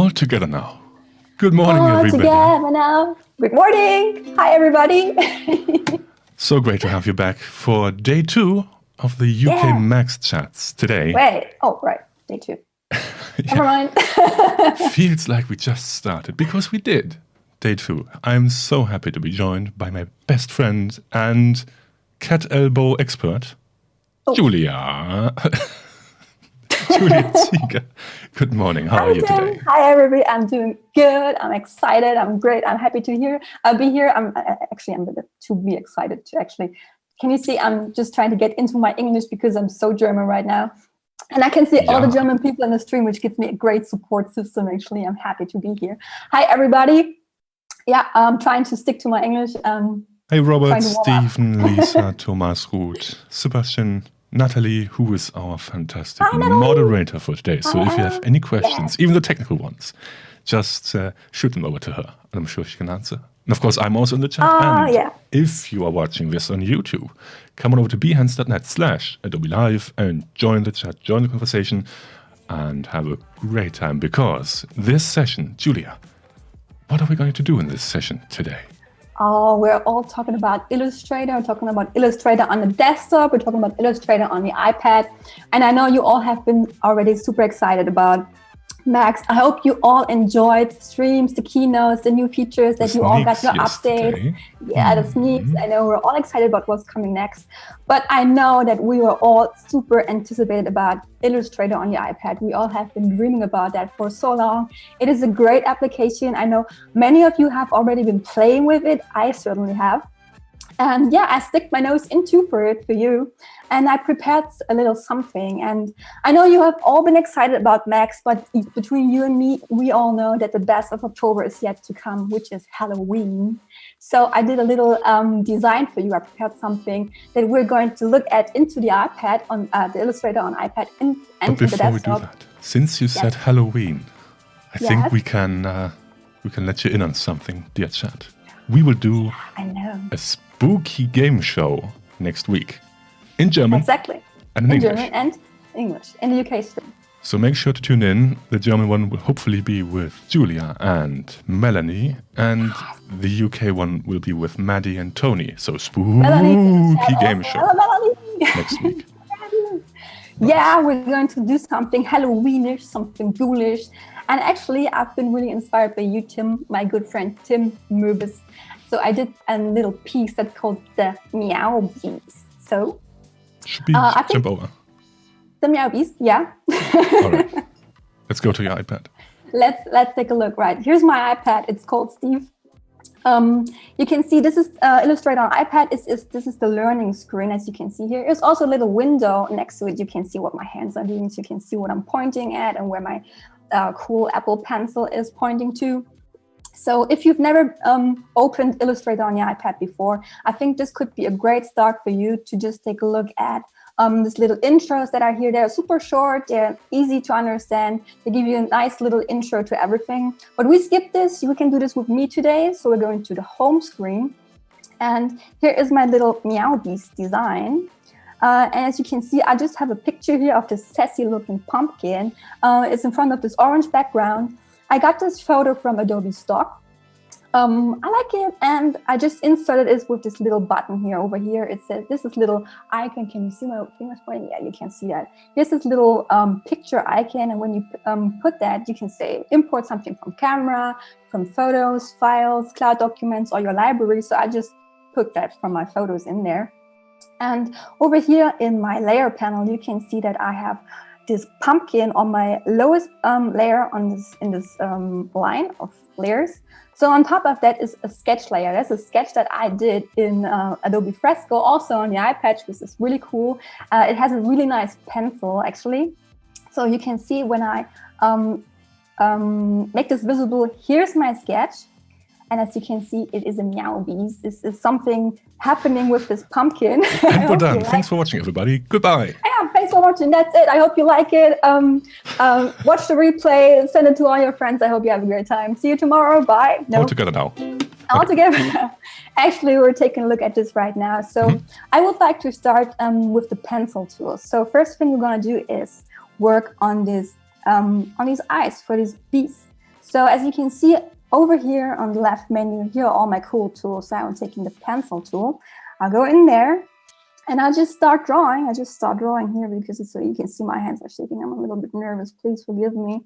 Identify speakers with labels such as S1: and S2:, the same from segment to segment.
S1: All together now. Good morning,
S2: All
S1: everybody.
S2: together now. Good morning. Hi, everybody.
S1: So great to have you back for day 2 of the UK Max chats today.
S2: Wait. Oh, right. Day 2. Never mind.
S1: Feels like we just started because we did. Day 2. I'm so happy to be joined by my best friend and cat elbow expert, Julia. Julia Zieger. Good morning. How are you today?
S2: Hi, everybody. I'm doing good. I'm excited. I'm great. I'm happy to be here. I'm a bit to be excited to actually. Can you see? I'm just trying to get into my English because I'm so German right now. And I can see all the German people in the stream, which gives me a great support system. Actually, I'm happy to be here. Hi, everybody. Yeah, I'm trying to stick to my English.
S1: Hey, Robert, Stephen, Lisa, Thomas, Ruth, Sebastian, Natalie, who is our fantastic moderator for today. So if you have any questions, even the technical ones, just shoot them over to her, and I'm sure she can answer. And of course, I'm also in the chat. If you are watching this on YouTube, come on over to behance.net/Adobe Live and join the chat, join the conversation, and have a great time. Because this session, Julia, what are we going to do in this session today?
S2: Oh, we're all talking about Illustrator. We're talking about Illustrator on the desktop. We're talking about Illustrator on the iPad. And I know you all have been already super excited about Max. I hope you all enjoyed the streams, the keynotes, the new features that you all got your updates. Yeah, the sneaks. I know we're all excited about what's coming next. But I know that we were all super anticipated about Illustrator on the iPad. We all have been dreaming about that for so long. It is a great application. I know many of you have already been playing with it. I certainly have. And I stick my nose into for you. And I prepared a little something. And I know you have all been excited about Max, but between you and me, we all know that the best of October is yet to come, which is Halloween. So I did a little design for you. I prepared something that we're going to look at into the iPad, on the Illustrator on iPad and to the desktop.
S1: Before we do that, since you said Halloween, I think we can let you in on something, dear chat. We will do a spooky game show next week. In German.
S2: Exactly.
S1: And in English.
S2: German and English. In the UK stream.
S1: So make sure to tune in. The German one will hopefully be with Julia and Melanie. And the UK one will be with Maddie and Tony. So spooky game show next week.
S2: We're going to do something Halloweenish, something ghoulish. And actually, I've been really inspired by you, Tim, my good friend Tim Möbis. So I did a little piece that's called the Meow Beast. So
S1: jump over.
S2: The Meow Beast,
S1: All right. Let's go to your iPad.
S2: Let's take a look. Right, here's my iPad. It's called Steve. You can see this is Illustrator on iPad. This is the learning screen, as you can see here. There's also a little window next to it. You can see what my hands are doing. So you can see what I'm pointing at and where my cool Apple Pencil is pointing to. So if you've never opened Illustrator on your iPad before, I think this could be a great start for you to just take a look at these little intros that are here. They're super short, they're easy to understand. They give you a nice little intro to everything. But we skip this. You can do this with me today. So we're going to the home screen. And here is my little Meow Beast design. And as you can see, I just have a picture here of this sassy looking pumpkin. It's in front of this orange background. I got this photo from Adobe Stock. I like it, and I just inserted it with this little button here over here. It says this is little icon. Can you see my fingers pointing? Yeah, you can see that. Here's this little picture icon, and when you put that, you can say import something from camera, from photos, files, cloud documents, or your library. So I just put that from my photos in there. And over here in my layer panel, you can see that I have this pumpkin on my lowest layer in this line of layers. So on top of that is a sketch layer. That's a sketch that I did in Adobe Fresco, also on the iPad, which is really cool. It has a really nice pencil, actually. So you can see when I make this visible, here's my sketch. And as you can see, it is a Meow Beast. This is something happening with this pumpkin.
S1: And we're done. Thanks for watching, everybody. Goodbye.
S2: Yeah, thanks for watching. That's it. I hope you like it. Watch the replay. Send it to all your friends. I hope you have a great time. See you tomorrow. Bye.
S1: All together now.
S2: All together. Actually, we're taking a look at this right now. So I would like to start with the pencil tool. So first thing we're going to do is work on this, on these eyes for this beast. So as you can see over here on the left menu, here are all my cool tools. So I'm taking the pencil tool. I'll go in there and I'll just start drawing. I just start drawing here because it's so you can see my hands are shaking. I'm a little bit nervous. Please forgive me.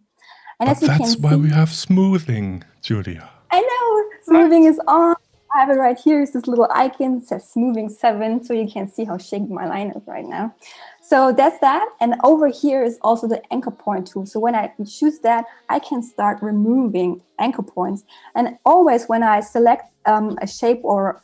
S2: And
S1: but that's why we have smoothing, Julia.
S2: I know, smoothing is on. I have it right here. It's this little icon. It says smoothing 7, so you can see how shaky my line is right now. So that's that. And over here is also the anchor point tool. So when I choose that, I can start removing anchor points. And always when I select a shape or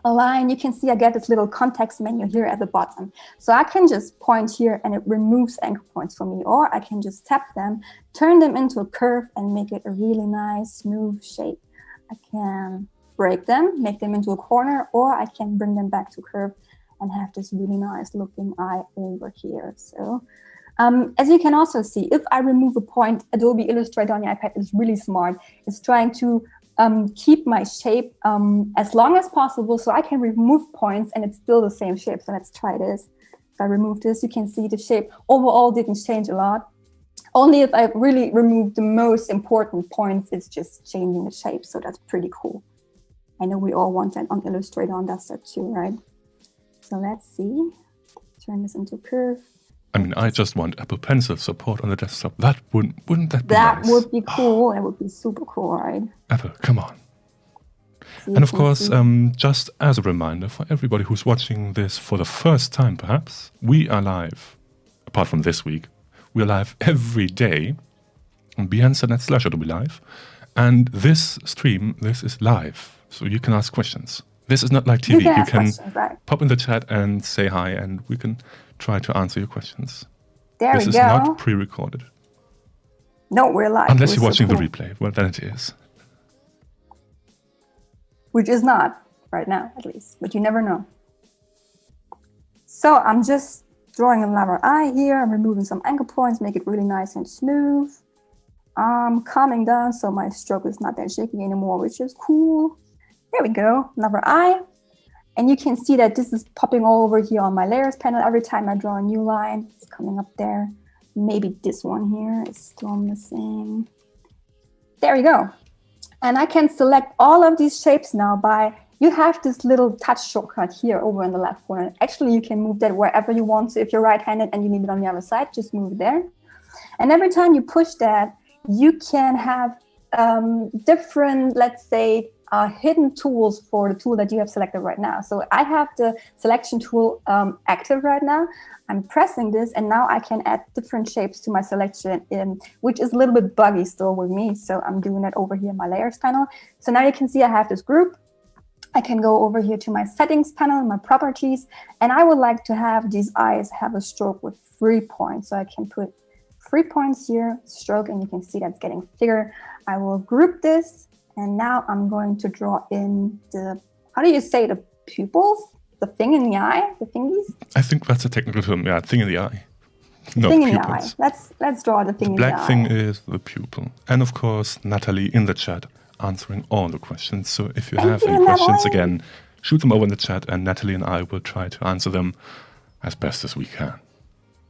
S2: a line, you can see I get this little context menu here at the bottom. So I can just point here and it removes anchor points for me, or I can just tap them, turn them into a curve and make it a really nice, smooth shape. I can break them, make them into a corner, or I can bring them back to curve and have this really nice looking eye over here. So as you can also see, if I remove a point, Adobe Illustrator on the iPad is really smart. It's trying to keep my shape as long as possible, so I can remove points and it's still the same shape. So let's try this. If I remove this, you can see the shape overall didn't change a lot. Only if I really remove the most important points, it's just changing the shape. So that's pretty cool. I know we all want that on Illustrator on desktop too, right? So let's see. Turn this into a curve.
S1: I mean, I just want Apple Pencil support on the desktop. That wouldn't that be
S2: That
S1: nice?
S2: would be cool. That would be super cool, right?
S1: Apple, come on. And of course, just as a reminder for everybody who's watching this for the first time, perhaps, we are live. Apart from this week, we're live every day on behance.net/Adobe Live. And this stream, this is live, so you can ask questions. This is not like TV. You can pop in the chat and say hi, and we can try to answer your questions.
S2: There we go.
S1: This is not pre-recorded.
S2: No, we're live.
S1: Unless you're watching the replay. Well, then it is.
S2: Which is not right now, at least. But you never know. So I'm just drawing another eye here. I'm removing some anchor points, make it really nice and smooth. I'm calming down so my stroke is not that shaky anymore, which is cool. There we go, another eye. And you can see that this is popping all over here on my layers panel. Every time I draw a new line, it's coming up there. Maybe this one here is still missing. There we go. And I can select all of these shapes now by, you have this little touch shortcut here over in the left corner. Actually, you can move that wherever you want. So if you're right-handed and you need it on the other side, just move it there. And every time you push that, you can have different, let's say, hidden tools for the tool that you have selected right now. So I have the selection tool active right now. I'm pressing this and now I can add different shapes to my selection, which is a little bit buggy still with me. So I'm doing that over here in my layers panel. So now you can see I have this group. I can go over here to my settings panel, my properties, and I would like to have these eyes have a stroke with 3 points. So I can put 3 points here, stroke, and you can see that's getting bigger. I will group this. And now I'm going to draw in the, how do you say, the pupils? The thing in the eye? The thingies?
S1: I think that's a technical term. Yeah, thing in the eye.
S2: No, thing in the eye. Let's draw the thing in the eye.
S1: The black thing is the pupil. And of course, Natalie in the chat answering all the questions. So if you have any questions, again, shoot them over in the chat and Natalie and I will try to answer them as best as we can.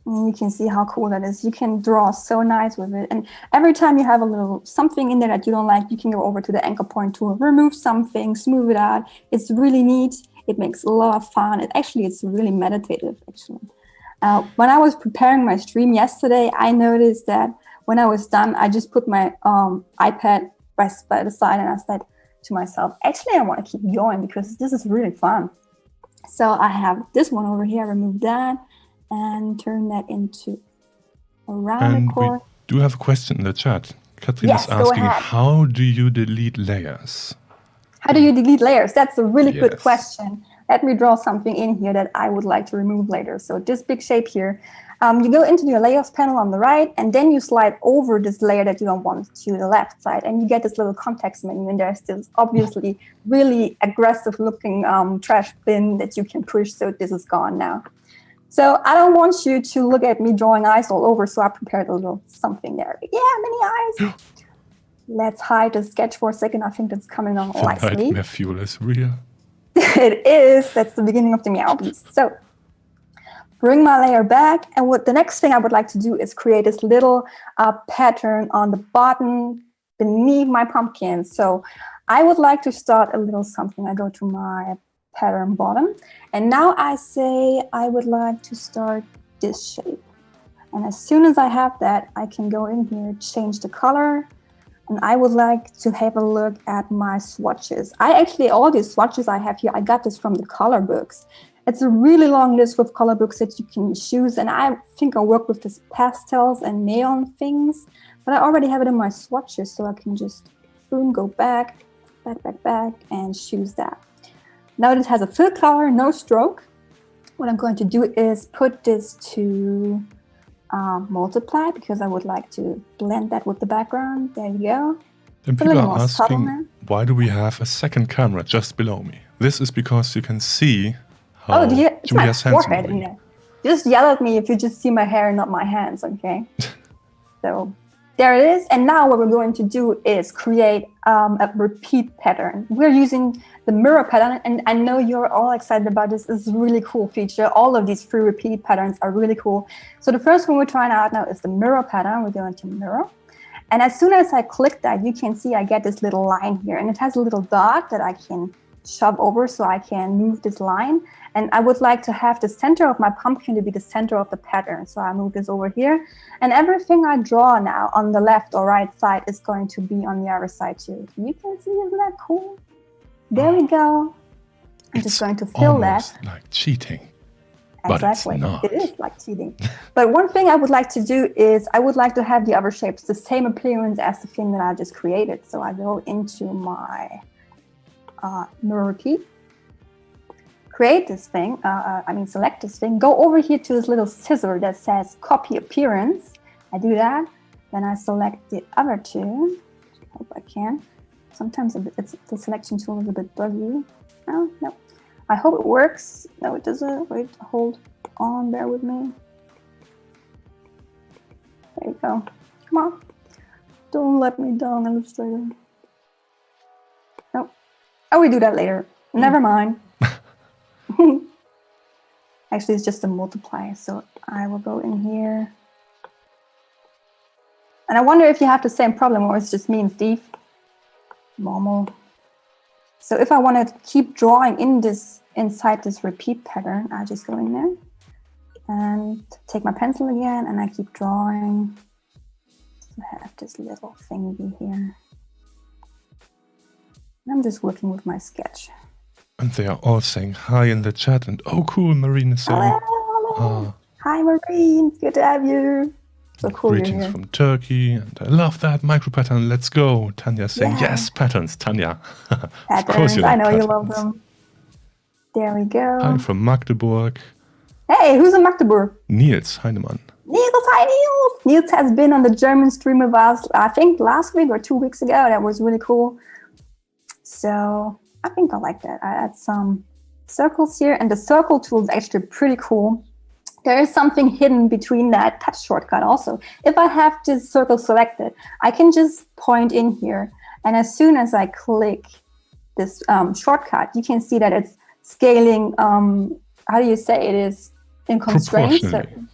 S2: And you can see how cool that is. You can draw so nice with it. And every time you have a little something in there that you don't like, you can go over to the anchor point tool, remove something, smooth it out. It's really neat. It makes a lot of fun. It's really meditative, actually. When I was preparing my stream yesterday, I noticed that when I was done, I just put my iPad by the side and I said to myself, actually, I want to keep going because this is really fun. So I have this one over here. I removed that. And turn that into a round core.
S1: We do have a question in the chat. Catherine is asking, how do you delete layers?
S2: How do you delete layers? That's a really good question. Let me draw something in here that I would like to remove later. So this big shape here, you go into your layers panel on the right, and then you slide over this layer that you don't want to the left side, and you get this little context menu, and there's this obviously really aggressive looking trash bin that you can push. So this is gone now. So I don't want you to look at me drawing eyes all over, so I prepared a little something there. Yeah, many eyes. Let's hide the sketch for a second. I think that's coming on nicely.
S1: Nightmare fuel is real.
S2: It is. That's the beginning of the meow beast. So bring my layer back. And what the next thing I would like to do is create this little pattern on the bottom beneath my pumpkin. So I would like to start a little something. I go to my pattern bottom, and now I say I would like to start this shape. And as soon as I have that, I can go in here, change the color, and I would like to have a look at my swatches. All these swatches I have here, I got this from the color books. It's a really long list with color books that you can choose, and I think I work with these pastels and neon things, but I already have it in my swatches, so I can just, boom, go back, and choose that. Now this has a fill color, no stroke. What I'm going to do is put this to multiply, because I would like to blend that with the background. There you go.
S1: And people are asking, why do we have a second camera just below me? This is because you can see how Julia's hands are moving.
S2: Just yell at me if you just see my hair and not my hands, okay? So there it is. And now what we're going to do is create a repeat pattern. We're using the mirror pattern, and I know you're all excited about this. This is a really cool feature. All of these free repeat patterns are really cool. So the first one we're trying out now is the mirror pattern. We're going to mirror. And as soon as I click that, you can see I get this little line here, and it has a little dot that I can shove over so I can move this line. And I would like to have the center of my pumpkin to be the center of the pattern. So I move this over here, and everything I draw now on the left or right side is going to be on the other side too. You can see, isn't that cool? There we go. I'm just going to fill that.
S1: It's like cheating.
S2: Exactly.
S1: But it's not.
S2: It is like cheating. But one thing I would like to do is I would like to have the other shapes the same appearance as the thing that I just created. So I go into my mirror repeat, create this thing, select this thing, go over here to this little scissor that says copy appearance. I do that. Then I select the other two. I hope I can. Sometimes the selection tool is a bit buggy. Oh, no. I hope it works. No, it doesn't. Wait, hold on, bear with me. There you go. Come on. Don't let me down, Illustrator. Nope. Oh, we do that later. Never mind. Actually, it's just a multiply. So I will go in here. And I wonder if you have the same problem, or it's just me and Steve. Normal. So if I want to keep drawing inside this repeat pattern, I just go in there and take my pencil again, and I keep drawing. So I have this little thingy here. And I'm just working with my sketch.
S1: And they are all saying hi in the chat, and oh cool, Marine is saying.
S2: Hello. Hi Marine, it's good to have you. So cool.
S1: Greetings from Turkey, and I love that micro pattern. Let's go. Tanya saying yes, patterns. Tanya,
S2: of course you. I know patterns. You love them. There we go.
S1: Hi from Magdeburg.
S2: Hey, who's in Magdeburg?
S1: Niels Heinemann.
S2: Niels, hi Niels. Niels has been on the German stream with us, I think last week or 2 weeks ago. That was really cool. So I think I like that. I add some circles here, and the circle tool is actually pretty cool. There is something hidden between that touch shortcut also. If I have this circle selected, I can just point in here. And as soon as I click this shortcut, you can see that it's scaling, how do you say it is in constraints?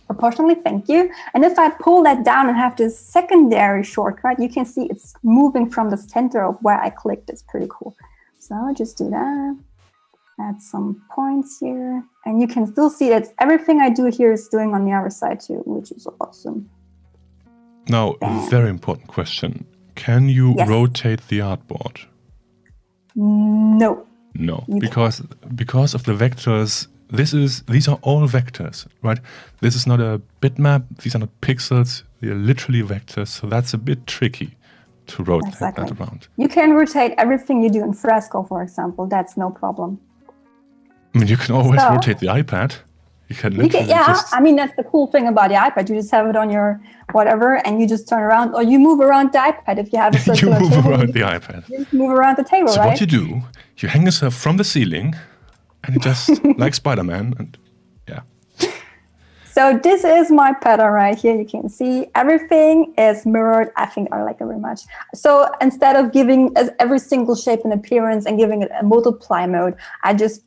S2: Proportionally, thank you. And if I pull that down and have this secondary shortcut, you can see it's moving from the center of where I clicked. It's pretty cool. So I'll just do that. Add some points here, and you can still see that everything I do here is doing on the other side too, which is awesome.
S1: Now, a very important question. Can you rotate the artboard?
S2: No.
S1: No, because of the vectors, these are all vectors, right? This is not a bitmap, these are not pixels, they are literally vectors, so that's a bit tricky to rotate that around.
S2: You can rotate everything you do in Fresco, for example, that's no problem.
S1: I mean, you can always rotate the iPad. You can literally
S2: I mean, that's the cool thing about the iPad. You just have it on your whatever, and you just turn around, or you move around the iPad if you have a circular
S1: table. You move around the iPad.
S2: You just move around the table,
S1: so
S2: right?
S1: So what you do, you hang yourself from the ceiling, and you just, like Spider-Man, and yeah.
S2: So this is my pattern right here. You can see everything is mirrored. I think I like it very much. So instead of giving every single shape an appearance and giving it a multiply mode, I just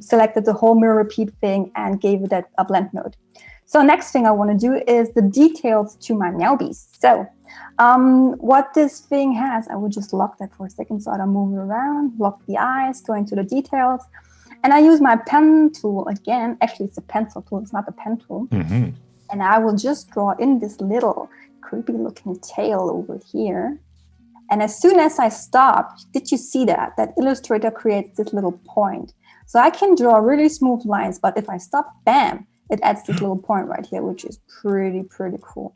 S2: selected the whole mirror repeat thing and gave it a blend mode. So next thing I want to do is the details to my meow beast. So What this thing has, I will just lock that for a second so I don't move it around, lock the eyes, go into the details. And I use my pen tool again. Actually, it's a pencil tool. It's not a pen tool.
S1: Mm-hmm.
S2: And I will just draw in this little creepy looking tail over here. And as soon as I stop, did you see that? That Illustrator creates this little point. So I can draw really smooth lines, but if I stop, bam, it adds this little point right here, which is pretty cool.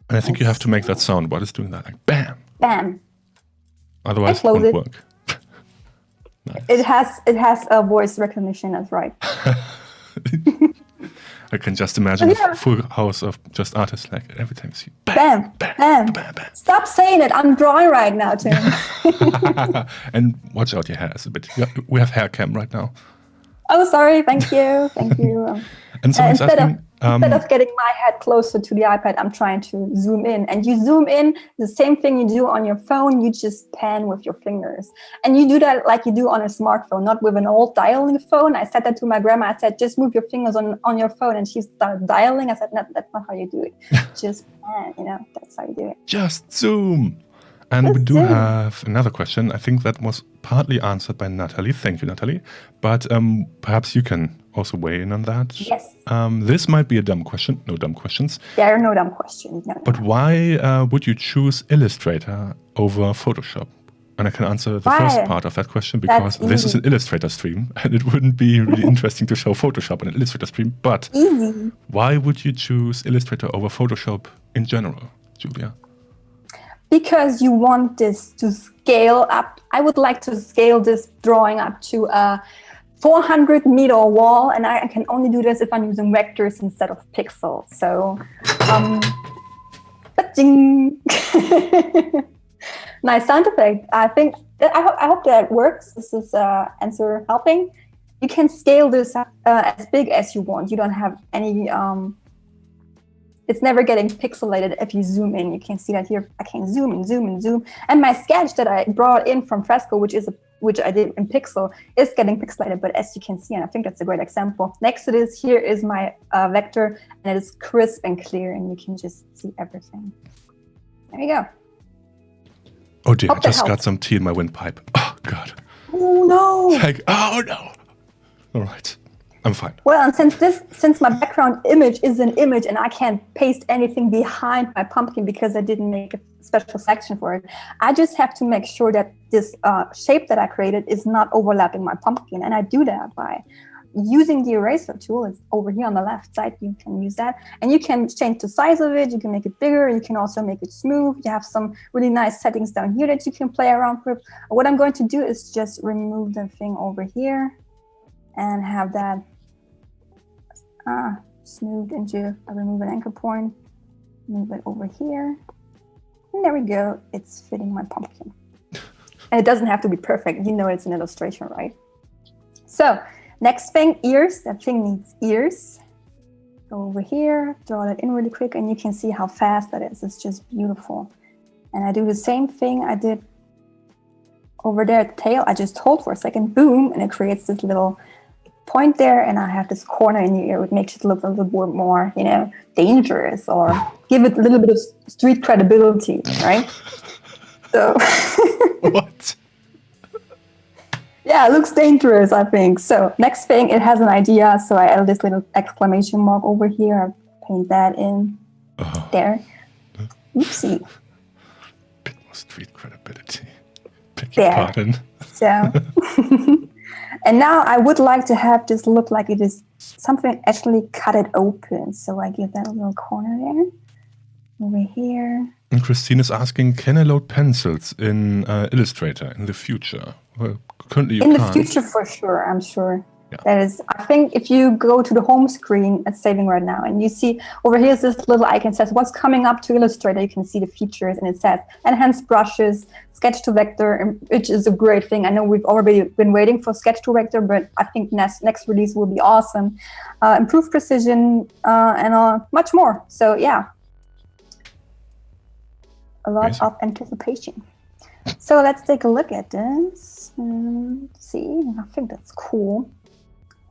S1: And I think you have to make that sound. What is doing that? Like bam.
S2: Bam.
S1: Otherwise it won't work. Nice.
S2: It has a voice recognition, that's right.
S1: I can just imagine a full house of just artists like every time you see
S2: bam, bam, bam, bam, bam. Stop saying it. I'm drawing right now, Tim.
S1: And watch out, your hair is a bit. We have hair cam right now.
S2: Oh, sorry. Thank you.
S1: And
S2: instead of getting my head closer to the iPad, I'm trying to zoom in. And you zoom in, the same thing you do on your phone, you just pan with your fingers. And you do that like you do on a smartphone, not with an old dialing phone. I said that to my grandma. I said, just move your fingers on your phone. And she started dialing. I said, no, that's not how you do it. Just pan, that's how you do it.
S1: Just zoom. And we do have another question. I think that was partly answered by Natalie. Thank you, Natalie. But perhaps you can also weigh in on that.
S2: Yes.
S1: This might be a dumb question. No dumb questions.
S2: There are no dumb questions. No.
S1: But why would you choose Illustrator over Photoshop? And I can answer the first part of that question because this is an Illustrator stream and it wouldn't be really interesting to show Photoshop on an Illustrator stream. But why would you choose Illustrator over Photoshop in general, Julia?
S2: Because you want this to scale up. I would like to scale this drawing up to a 400-meter wall, and I can only do this if I'm using vectors instead of pixels. So, nice sound effect. I hope that works. This is answer helping. You can scale this as big as you want. You don't have any. It's never getting pixelated if you zoom in. You can see that here. I can zoom and zoom and zoom. And my sketch that I brought in from Fresco, which I did in pixel, is getting pixelated. But as you can see, and I think that's a great example. Next to this, here is my vector, and it is crisp and clear, and you can just see everything. There you go.
S1: Oh dear, I just got some tea in my windpipe. Oh God.
S2: Oh no.
S1: Oh no. All right. I'm fine.
S2: Well, and since my background image is an image and I can't paste anything behind my pumpkin because I didn't make a special section for it, I just have to make sure that this shape that I created is not overlapping my pumpkin. And I do that by using the eraser tool. It's over here on the left side. You can use that. And you can change the size of it. You can make it bigger. You can also make it smooth. You have some really nice settings down here that you can play around with. What I'm going to do is just remove the thing over here and have that smoothed into. I remove an anchor point, move it over here, and there we go. It's fitting my pumpkin. And it doesn't have to be perfect. You know it's an illustration, right? So next thing, ears. That thing needs ears. Go over here, draw that in really quick, and you can see how fast that is. It's just beautiful. And I do the same thing I did over there at the tail. I just hold for a second, boom, and it creates this little point there, and I have this corner in the ear, which makes it look a little bit more, dangerous, or give it a little bit of street credibility, right? So,
S1: what?
S2: Yeah, it looks dangerous, I think. So next thing, it has an idea. So I added this little exclamation mark over here. I paint that in there. Oopsie.
S1: Bit more street credibility. Beg your pardon.
S2: So. And now I would like to have this look like it is something actually cut it open. So I give that a little corner there. Over here.
S1: And Christine is asking, can I load pencils in Illustrator in the future? Well, currently you can't.
S2: In the future, for sure, I'm sure. Yeah. That is, I think if you go to the home screen, it's saving right now, and you see over here is this little icon says what's coming up to Illustrator. You can see the features, and it says enhance brushes, sketch to vector, which is a great thing. I know we've already been waiting for sketch to vector, but I think next release will be awesome. Improve precision and much more. So yeah, a lot of anticipation. So let's take a look at this. See, I think that's cool.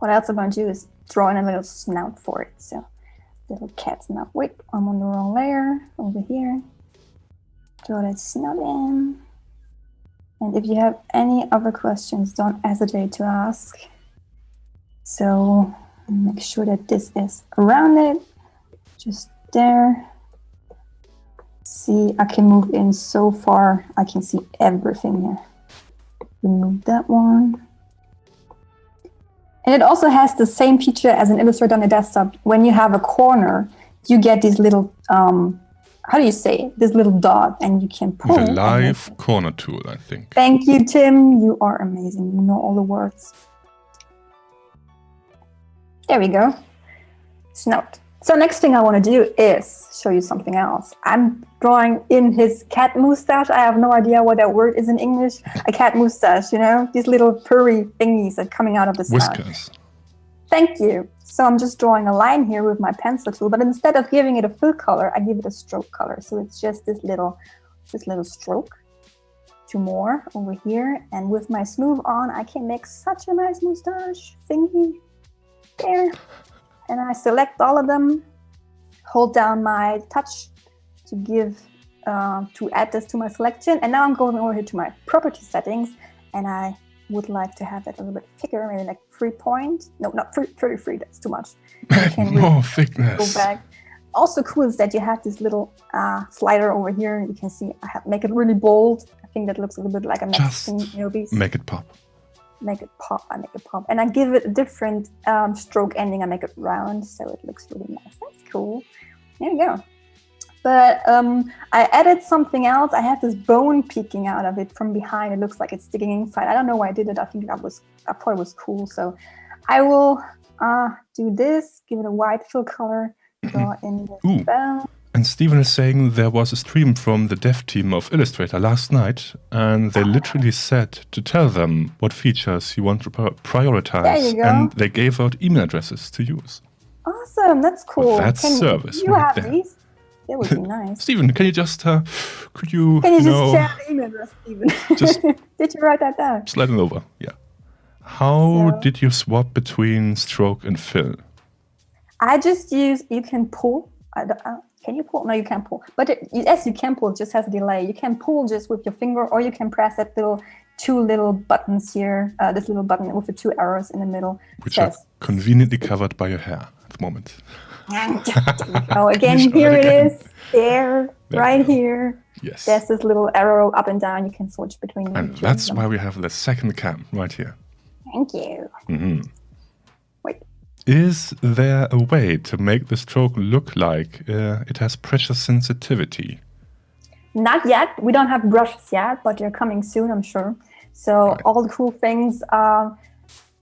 S2: What else I'm going to do is draw in a little snout for it. So little cat snout. Wait, I'm on the wrong layer over here. Draw that snout in. And if you have any other questions, don't hesitate to ask. So make sure that this is around it, just there. See, I can move in so far. I can see everything here. Remove that one. And it also has the same feature as an Illustrator on the desktop. When you have a corner, you get these little, how do you say, this little dot, and you can pull.
S1: The live corner tool, I think.
S2: Thank you, Tim. You are amazing. You know all the words. There we go. Snout. So next thing I want to do is show you something else. I'm drawing in his cat moustache. I have no idea what that word is in English. A cat moustache, you know, these little furry thingies that are coming out of the snout.
S1: Whiskers.
S2: Thank you. So I'm just drawing a line here with my pencil tool, but instead of giving it a full color, I give it a stroke color. So it's just this little stroke. Two more over here. And with my smooth on, I can make such a nice moustache thingy there. And I select all of them, hold down my touch to give, to add this to my selection. And now I'm going over here to my property settings, and I would like to have that a little bit thicker, maybe like 3 point. No, not 33, that's too much.
S1: More thickness.
S2: Go back. Also cool is that you have this little slider over here. You can see I make it really bold. I think that looks a little bit like a Mexican newbies.
S1: Make it pop.
S2: Make it pop, I make it pop. And I give it a different stroke ending. I make it round, so it looks really nice. That's cool. There you go. But I added something else. I have this bone peeking out of it from behind. It looks like it's sticking inside. I don't know why I did it. I thought it was cool. So I will do this, give it a white fill color, draw in the bone.
S1: And Stephen is saying there was a stream from the dev team of Illustrator last night, and they literally said to tell them what features you want to prioritize.
S2: There you go.
S1: And they gave out email addresses to use.
S2: Awesome, that's cool.
S1: Well, that's service
S2: you
S1: right
S2: have
S1: there.
S2: these? That would be nice.
S1: Stephen, can you just, could you,
S2: Can you just share the email address, Stephen?
S1: Just
S2: Did you write that down?
S1: slide it over, yeah. How did you swap between stroke and fill?
S2: I just use, you can pull. Can you pull? No, you can't pull. But yes, you can pull. It just has a delay. You can pull just with your finger, or you can press that two little buttons here. This little button with the two arrows in the middle.
S1: Which are conveniently covered by your hair at the moment.
S2: Oh, again, here it is. There right here.
S1: Yes.
S2: There's this little arrow up and down. You can switch between them.
S1: And that's why we have the second cam right here.
S2: Thank you.
S1: Mm-hmm.
S2: Wait.
S1: Is there a way to make the stroke look like it has pressure sensitivity?
S2: Not yet. We don't have brushes yet, but they're coming soon, I'm sure. So all the cool things,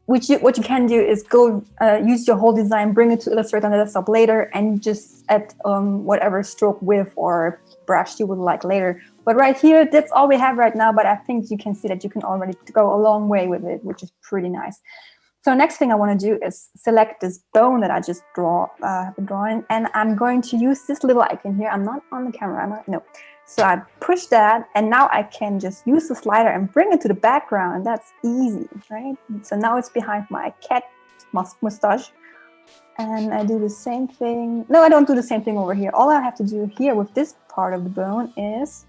S2: what you can do is go use your whole design, bring it to Illustrator on the desktop later, and just add whatever stroke width or brush you would like later. But right here, that's all we have right now. But I think you can see that you can already go a long way with it, which is pretty nice. So next thing I want to do is select this bone that I just have been drawing, and I'm going to use this little icon here. I'm not on the camera, am I? No. So I push that, and now I can just use the slider and bring it to the background, and that's easy, right? So now it's behind my cat mustache, and I do the same thing. No, I don't do the same thing over here. All I have to do here with this part of the bone is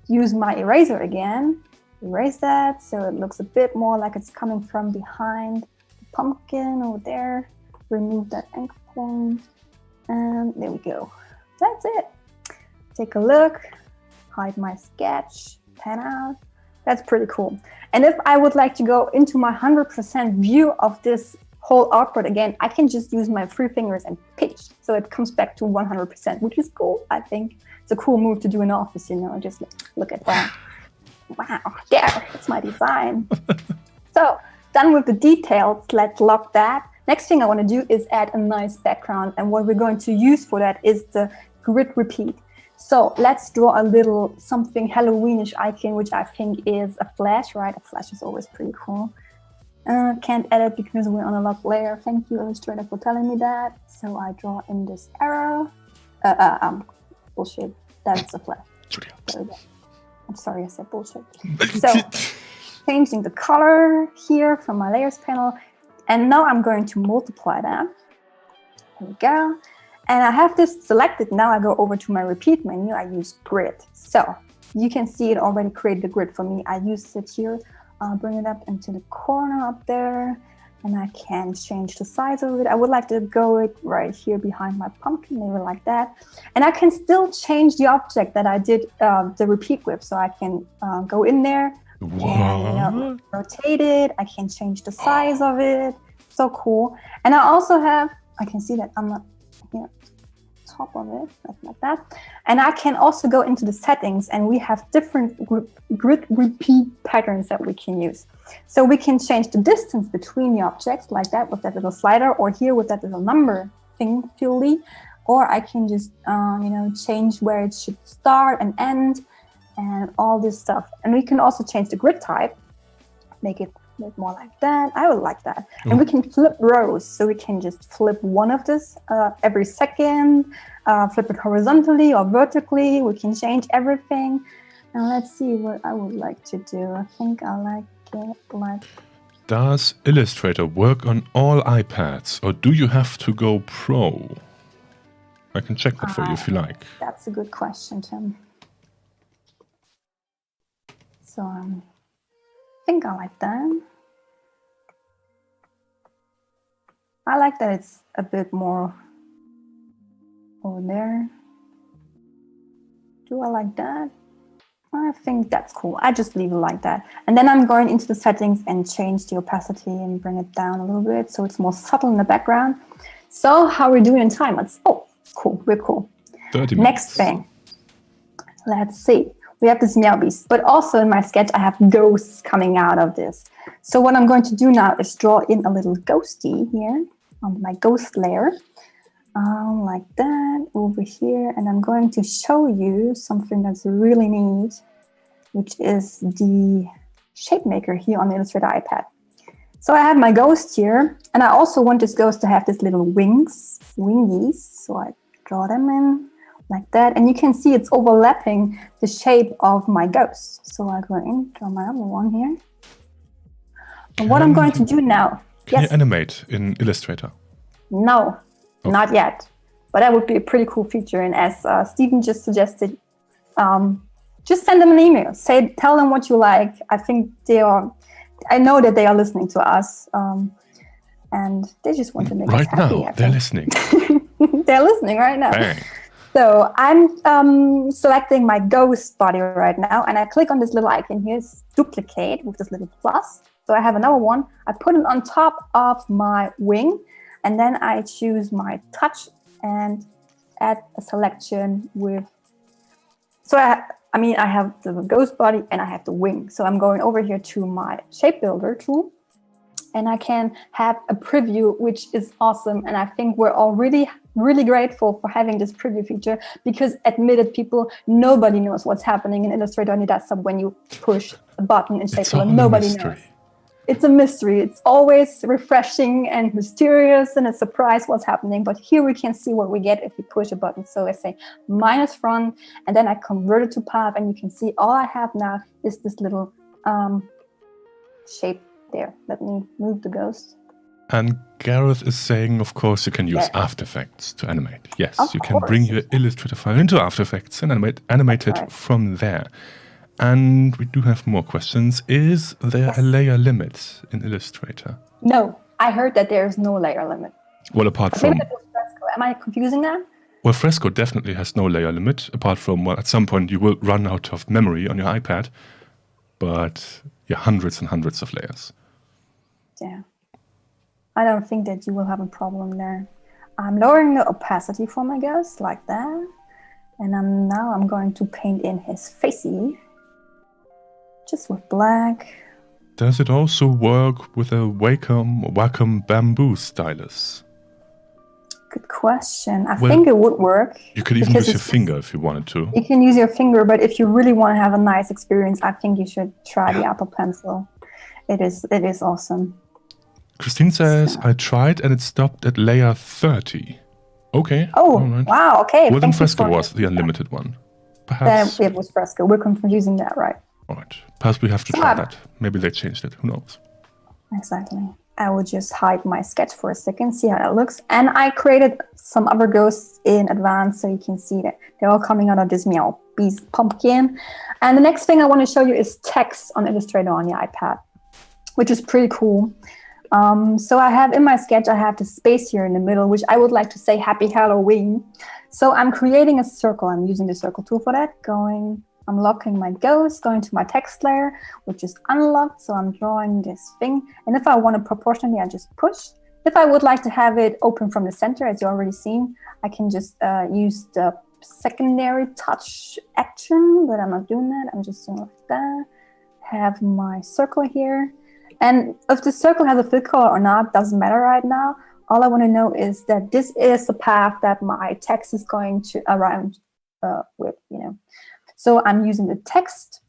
S2: use my eraser again. Erase that so it looks a bit more like it's coming from behind the pumpkin over there. Remove that anchor point, and there we go. That's it. Take a look, hide my sketch, pan out. That's pretty cool. And if I would like to go into my 100% view of this whole artboard again, I can just use my 3 fingers and pinch. So it comes back to 100%, which is cool, I think. It's a cool move to do in office, you know, just look at that. Wow, there, it's my design. So, done with the details, let's lock that. Next thing I want to do is add a nice background, and what we're going to use for that is the grid repeat. So, let's draw a little something Halloweenish icon, which I think is a flash, right? A flash is always pretty cool. Can't edit because we're on a locked layer. Thank you, Illustrator, for telling me that. So, I draw in this arrow. Bullshit, that's a flash.
S1: Julia.
S2: There we go. I'm sorry, I said bullshit. So, changing the color here from my layers panel. And now I'm going to multiply that. Here we go. And I have this selected. Now I go over to my repeat menu. I use grid. So you can see it already created a grid for me. I use it here. I'll bring it up into the corner up there. And I can change the size of it. I would like to go it right here behind my pumpkin, maybe like that. And I can still change the object that I did the repeat with. So I can go in there and rotate it. I can change the size of it. So cool. And I also have, I can see that I'm not here, top of it, like that. And I can also go into the settings, and we have different grid repeat patterns that we can use. So we can change the distance between the objects like that with that little slider, or here with that little number thing, fieldy. Or I can just, change where it should start and end and all this stuff. And we can also change the grid type, make it more like that. I would like that. And we can flip rows. So we can just flip one of this every second, flip it horizontally or vertically. We can change everything. And let's see what I would like to do. I think I like it like...
S1: Does Illustrator work on all iPads, or do you have to go Pro? I can check that for you if you like.
S2: That's a good question, Tim. So I think I like that. I like that it's a bit more over there. Do I like that? I think that's cool. I just leave it like that. And then I'm going into the settings and change the opacity and bring it down a little bit so it's more subtle in the background. So how are we doing in time? Cool. We're cool.
S1: 30 minutes.
S2: Next thing. Let's see. We have this meow beast, but also in my sketch, I have ghosts coming out of this. So what I'm going to do now is draw in a little ghosty here on my ghost layer, like that over here. And I'm going to show you something that's really neat, which is the shape maker here on the Illustrator iPad. So I have my ghost here, and I also want this ghost to have this little wingies. So I draw them in like that, and you can see it's overlapping the shape of my ghost. So I go in, draw my other one here. And what I'm going to do now...
S1: Can you animate in Illustrator?
S2: No, not yet. But that would be a pretty cool feature. And as Stephen just suggested, just send them an email. Tell them what you like. I think I know that they are listening to us. And they just want to make us happy.
S1: Right now, they're listening.
S2: They're listening right now.
S1: Bang.
S2: So I'm selecting my ghost body right now, and I click on this little icon here, it's duplicate with this little plus. So I have another one. I put it on top of my wing, and then I choose my touch and add a selection with. So I have the ghost body and I have the wing. So I'm going over here to my shape builder tool, and I can have a preview, which is awesome. And I think we're already really grateful for having this preview feature, because admitted people, nobody knows what's happening in Illustrator on your desktop when you push a button in shape builder. Nobody knows. It's a mystery. It's always refreshing and mysterious and a surprise what's happening. But here we can see what we get if we push a button. So I say minus front, and then I convert it to path, and you can see all I have now is this little shape there. Let me move the ghost.
S1: And Gareth is saying, of course, you can use After Effects to animate. Yes, you can bring your Illustrator file into After Effects and animate it from there. And we do have more questions. Is there a layer limit in Illustrator?
S2: No, I heard that there is no layer limit.
S1: Well, apart from...
S2: Fresco. Am I confusing that?
S1: Well, Fresco definitely has no layer limit, apart from, well, at some point you will run out of memory on your iPad. But, yeah, hundreds and hundreds of layers.
S2: Yeah. I don't think that you will have a problem there. I'm lowering the opacity for my ghost like that. And now I'm going to paint in his facey. Just with black.
S1: Does it also work with a Wacom bamboo stylus?
S2: Good question. I think it would work.
S1: You could even use your finger if you wanted to.
S2: You can use your finger, but if you really want to have a nice experience, I think you should try the Apple Pencil. It is awesome.
S1: Christine says, I tried and it stopped at layer 30. Okay.
S2: Oh, right. Wow. Okay.
S1: Well, then Fresco was the unlimited one. Perhaps.
S2: Then it was Fresco. We're confusing that, right?
S1: All right. Perhaps we have to try that. Maybe they changed it. Who knows?
S2: Exactly. I will just hide my sketch for a second, see how that looks. And I created some other ghosts in advance, so you can see that they're all coming out of this meow beast pumpkin. And the next thing I want to show you is text on Illustrator on the iPad, which is pretty cool. So I have in my sketch, I have the space here in the middle, which I would like to say Happy Halloween. So I'm creating a circle. I'm using the circle tool for that. I'm locking my ghost, going to my text layer, which is unlocked. So I'm drawing this thing. And if I want to proportionally, I just push. If I would like to have it open from the center, as you already seen, I can just use the secondary touch action, but I'm not doing that. I'm just doing like that. Have my circle here. And if the circle has a fill color or not, doesn't matter right now. All I want to know is that this is the path that my text is going to around with, So I'm using the text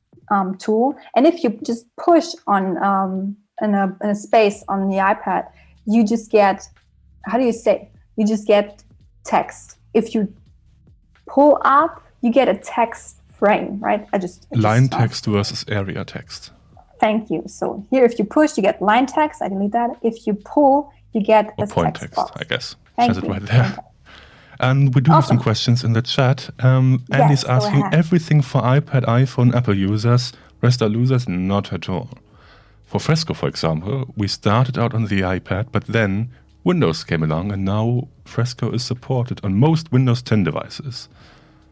S2: tool. And if you just push on in a space on the iPad, you just get, you just get text. If you pull up, you get a text frame, right?
S1: Line text versus area text.
S2: Thank you. So here, if you push, you get line text. I delete that. If you pull, you get a
S1: point
S2: text
S1: box.
S2: box.
S1: I guess.
S2: Thank
S1: Says
S2: you.
S1: it right there. And we do have some questions in the chat. Andy's asking, everything for iPad, iPhone, Apple users, rest are losers? Not at all. For Fresco, for example, we started out on the iPad, but then Windows came along, and now Fresco is supported on most Windows 10 devices.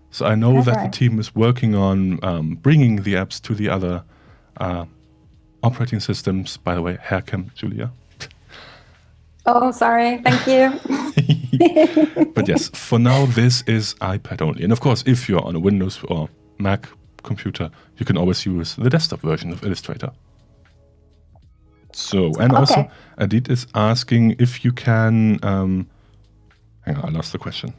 S1: So I know that the team is working on bringing the apps to the other operating systems. By the way, haircam, Julia.
S2: Oh, sorry. Thank you.
S1: But yes, for now, this is iPad only. And of course, if you're on a Windows or Mac computer, you can always use the desktop version of Illustrator. So, and also, Adit is asking if you can... hang on, I lost the question.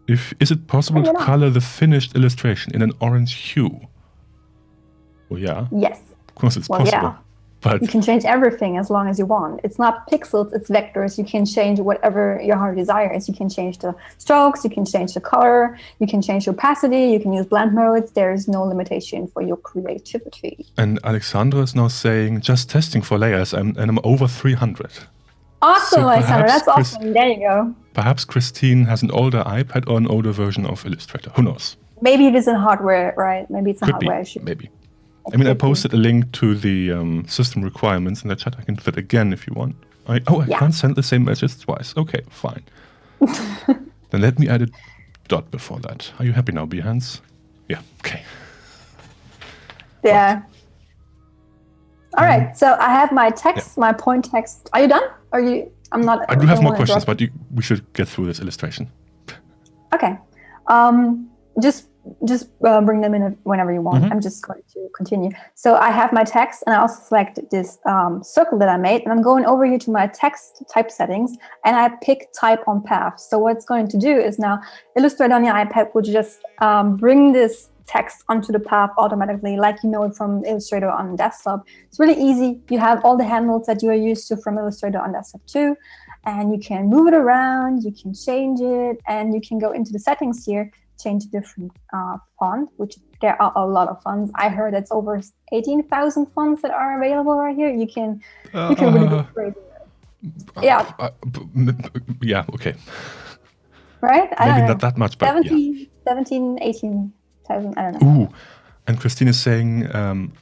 S1: Is it possible to color the finished illustration in an orange hue? Well, yeah.
S2: Yes.
S1: Of course it's possible. Yeah. But
S2: you can change everything as long as you want. It's not pixels, it's vectors. You can change whatever your heart desires. You can change the strokes, you can change the color, you can change the opacity, you can use blend modes. There is no limitation for your creativity.
S1: And Alexandra is now saying, just testing for layers, and I'm over 300.
S2: Awesome, so Alexandra, that's awesome. There you go.
S1: Perhaps Christine has an older iPad or an older version of Illustrator. Who knows?
S2: Maybe it is in hardware, right? Maybe it's a hardware issue.
S1: Maybe. I mean, I posted a link to the system requirements in the chat. I can do that again if you want. I can't send the same message twice. Okay, fine. Then let me add a dot before that. Are you happy now, Behance? Yeah, okay.
S2: Yeah. All right, so I have my text, my point text. Are you done? I'm not.
S1: I do have more questions, but we should get through this illustration.
S2: Okay. Just bring them in whenever you want. I'm just going to continue. So I have my text, and I also select this circle that I made, and I'm going over here to my text type settings, and I pick type on path. So what it's going to do is now Illustrator on your iPad will just bring this text onto the path automatically, like you know it from Illustrator on desktop. It's really easy. You have all the handles that you are used to from Illustrator on desktop too, and you can move it around, you can change it, and you can go into the settings here, change different font, which there are a lot of fonts. I heard it's over 18,000 fonts that are available right here. You can really go crazy. Yeah.
S1: Yeah, okay.
S2: Right?
S1: Maybe not that much, but
S2: 17, 18,000, I don't know.
S1: Ooh, and Christine is saying,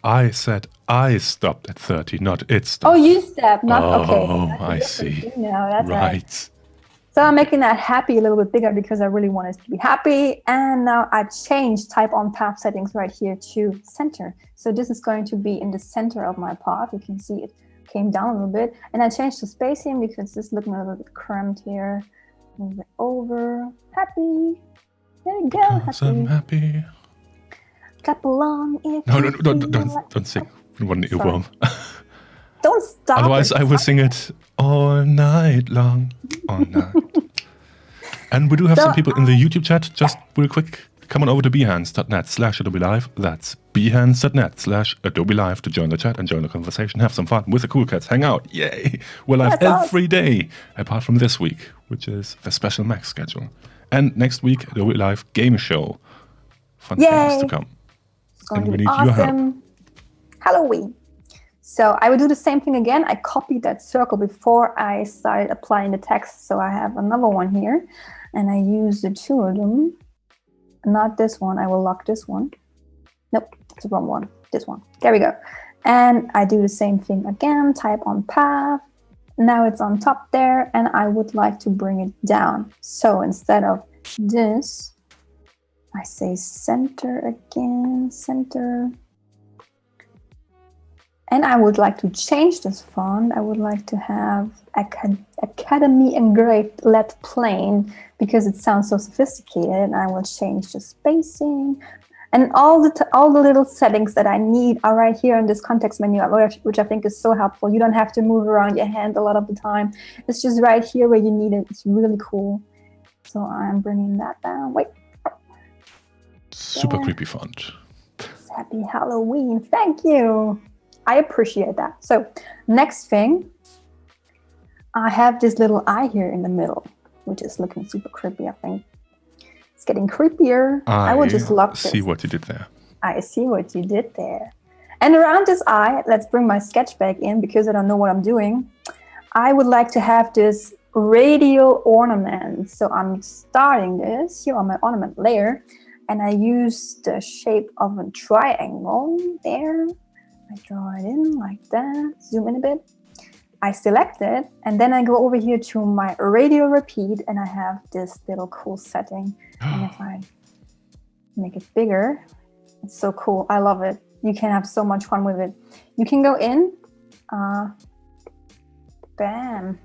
S1: I said I stopped at 30, not it stopped.
S2: Oh, you stopped, not okay.
S1: Oh, I see.
S2: That's
S1: right.
S2: So I'm making that happy a little bit bigger because I really want it to be happy. And now I changed type on path settings right here to center. So this is going to be in the center of my path. You can see it came down a little bit. And I changed the spacing because it's looking a little bit cramped here. Move it over. Happy. There you go.
S1: Because I'm happy.
S2: Clap along if
S1: No, don't sing. I want an earworm.
S2: Don't stop.
S1: Otherwise, I will sing it all night long. All night. And we do have some people in the YouTube chat. Just real quick, come on over to behance.net/Adobe Live. That's behance.net/Adobe Live to join the chat and join the conversation. Have some fun with the cool cats. Hang out. Yay. We're live every day, apart from this week, which is the special Max schedule. And next week, Adobe Live game show. Fun things to come.
S2: It's going to be awesome. Halloween. So I would do the same thing again. I copied that circle before I started applying the text. So I have another one here, and I use the two of them. Not this one. I will lock this one. Nope, it's the wrong one. This one. There we go. And I do the same thing again. Type on path. Now it's on top there, and I would like to bring it down. So instead of this, I say center again, center. And I would like to change this font. I would like to have Academy Engraved Let Plain because it sounds so sophisticated. And I will change the spacing. And all the little settings that I need are right here in this context menu, which I think is so helpful. You don't have to move around your hand a lot of the time. It's just right here where you need it. It's really cool. So I'm bringing that down. Wait.
S1: Super creepy font.
S2: Happy Halloween. Thank you. I appreciate that. So next thing, I have this little eye here in the middle, which is looking super creepy, I think. It's getting creepier. I will just lock this.
S1: I see what you did there.
S2: I see what you did there. And around this eye, let's bring my sketch back in because I don't know what I'm doing. I would like to have this radial ornament. So I'm starting this here on my ornament layer, and I use the shape of a triangle there. I draw it in like that, zoom in a bit. I select it, and then I go over here to my radial repeat, and I have this little cool setting. And if I make it bigger, it's so cool. I love it. You can have so much fun with it. You can go in, bam.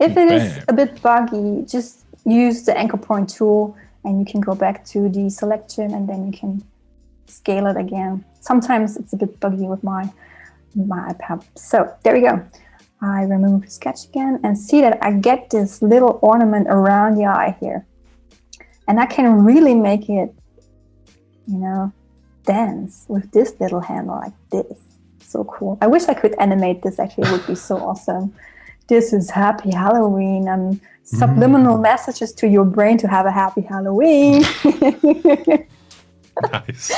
S2: If it is a bit buggy, just use the anchor point tool, and you can go back to the selection, and then you can scale it again. Sometimes it's a bit buggy with my iPad. So there we go. I remove the sketch again and see that I get this little ornament around the eye here. And I can really make it, dance with this little handle like this. So cool. I wish I could animate this actually. It would be so awesome. This is Happy Halloween and subliminal messages to your brain to have a happy Halloween.
S1: Nice.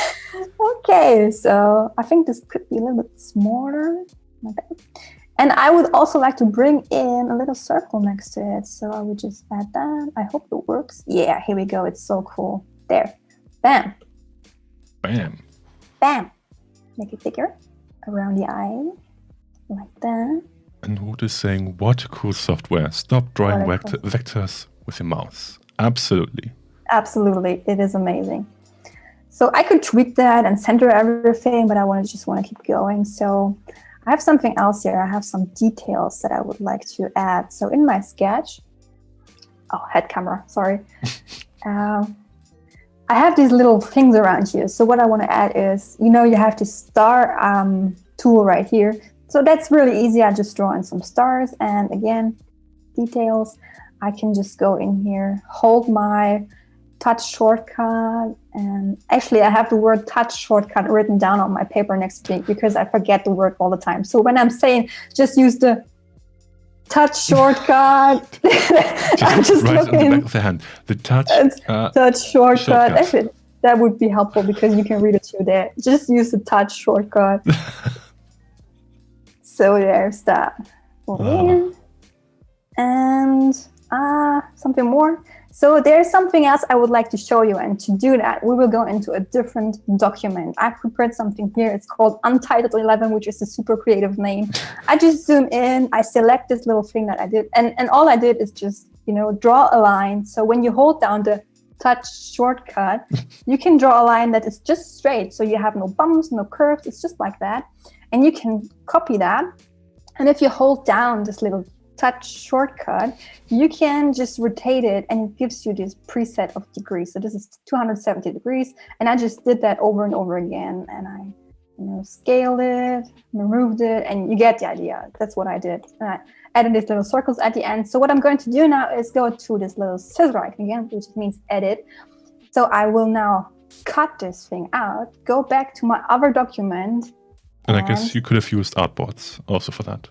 S2: Okay, so I think this could be a little bit smaller. Okay. And I would also like to bring in a little circle next to it. So I would just add that. I hope it works. Yeah, here we go. It's so cool. There. Bam.
S1: Bam.
S2: Bam. Make it bigger around the eye. Like that.
S1: And Ruth is saying, what cool software. Stop drawing vectors with your mouse. Absolutely.
S2: Absolutely. It is amazing. So I could tweak that and center everything, but I just want to keep going. So I have something else here. I have some details that I would like to add. So in my sketch, head camera, sorry. I have these little things around here. So what I want to add is, you have the star tool right here. So that's really easy. I just draw in some stars. And again, details. I can just go in here, hold my touch shortcut, and actually I have the word touch shortcut written down on my paper next to me because I forget the word all the time. So when I'm saying just use the touch shortcut, I'm just
S1: right
S2: looking
S1: on the back of the hand. The
S2: touch shortcut. Actually, that would be helpful because you can read it through there. Just use the touch shortcut. So there's that. And something more. So there's something else I would like to show you, and to do that, we will go into a different document. I've prepared something here. It's called Untitled 11, which is a super creative name. I just zoom in, I select this little thing that I did, and all I did is just, draw a line. So when you hold down the touch shortcut, you can draw a line that is just straight. So you have no bumps, no curves. It's just like that. And you can copy that. And if you hold down this little touch shortcut, you can just rotate it, and it gives you this preset of degrees. So this is 270 degrees, and I just did that over and over again, and I scaled it, removed it, and you get the idea. That's what I did. And I added these little circles at the end. So what I'm going to do now is go to this little scissor icon again, which means edit. So I will now cut this thing out, go back to my other document.
S1: And I guess you could have used artboards also for that.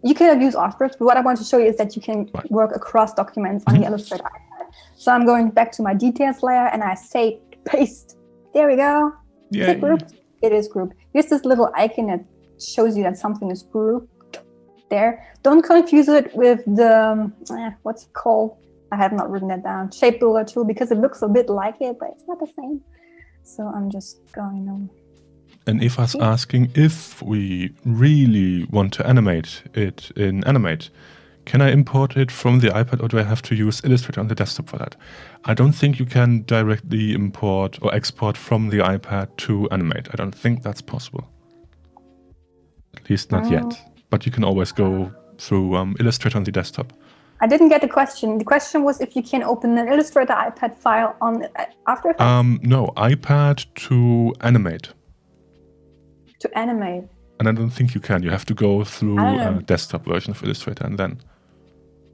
S2: You could have used artboards, but what I want to show you is that you can work across documents on the Illustrator iPad. So I'm going back to my details layer, and I say paste. There we go. Is it grouped? It is grouped. Here's this little icon that shows you that something is grouped there. Don't confuse it with the, what's it called? I have not written that down. Shape builder tool, because it looks a bit like it, but it's not the same. So I'm just going on.
S1: And Eva's asking if we really want to animate it in Animate. Can I import it from the iPad, or do I have to use Illustrator on the desktop for that? I don't think you can directly import or export from the iPad to Animate. I don't think that's possible. At least not yet. But you can always go through Illustrator on the desktop.
S2: I didn't get the question. The question was if you can open an Illustrator iPad file on After Effects?
S1: No, iPad to Animate.
S2: To animate.
S1: And I don't think you can. You have to go through a desktop version of Illustrator and then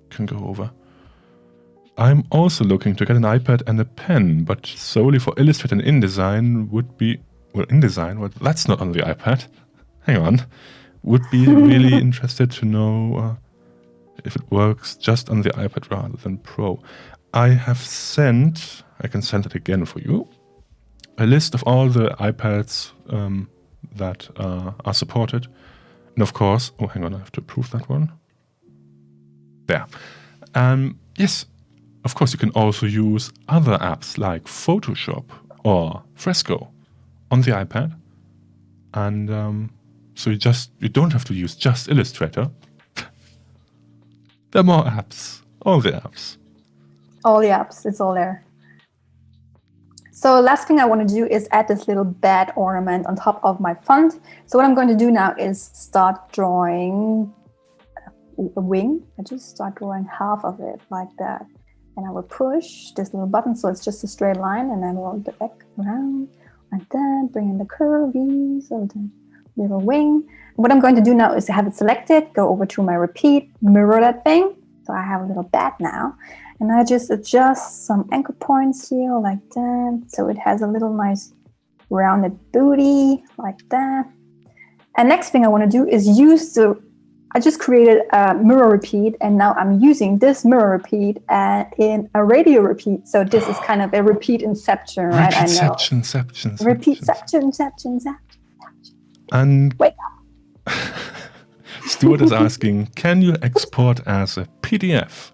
S1: can go over. I'm also looking to get an iPad and a pen, but solely for Illustrator and InDesign would be... Well, InDesign, well, that's not on the iPad. Hang on. Would be really interested to know if it works just on the iPad rather than Pro. I have sent, I can send it again for you, a list of all the iPads that are supported. And of course, oh, hang on, I have to approve that one. There. Yes, of course, you can also use other apps like Photoshop or Fresco on the iPad. And so you don't have to use just Illustrator. There are more apps. All the apps.
S2: All the apps. It's all there. So last thing I want to do is add this little bat ornament on top of my font. So what I'm going to do now is start drawing a wing. I just start drawing half of it like that. And I will push this little button so it's just a straight line, and then we'll go back around like that, bring in the curvies of the little wing. What I'm going to do now is have it selected, go over to my repeat, mirror that thing. So I have a little bat now. And I just adjust some anchor points here like that. So it has a little nice rounded booty like that. And next thing I want to do is use I just created a mirror repeat, and now I'm using this mirror repeat in a radial repeat. So this is kind of a repeat inception, right? I know. Repeatception.
S1: And
S2: wake up.
S1: Stuart is asking, can you export as a PDF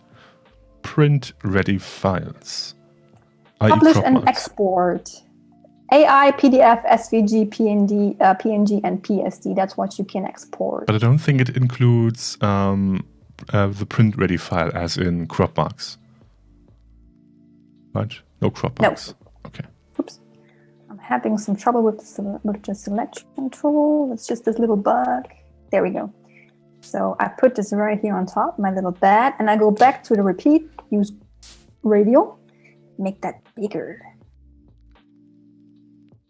S1: print-ready files?
S2: Publish and export. AI, PDF, SVG, PNG, and PSD. That's what you can export.
S1: But I don't think it includes the print-ready file, as in crop marks. Right? No crop marks.
S2: No.
S1: Okay.
S2: Oops. I'm having some trouble with the selection tool. It's just this little bug. There we go. So I put this right here on top, my little bat, and I go back to the repeat, use Radial, make that bigger.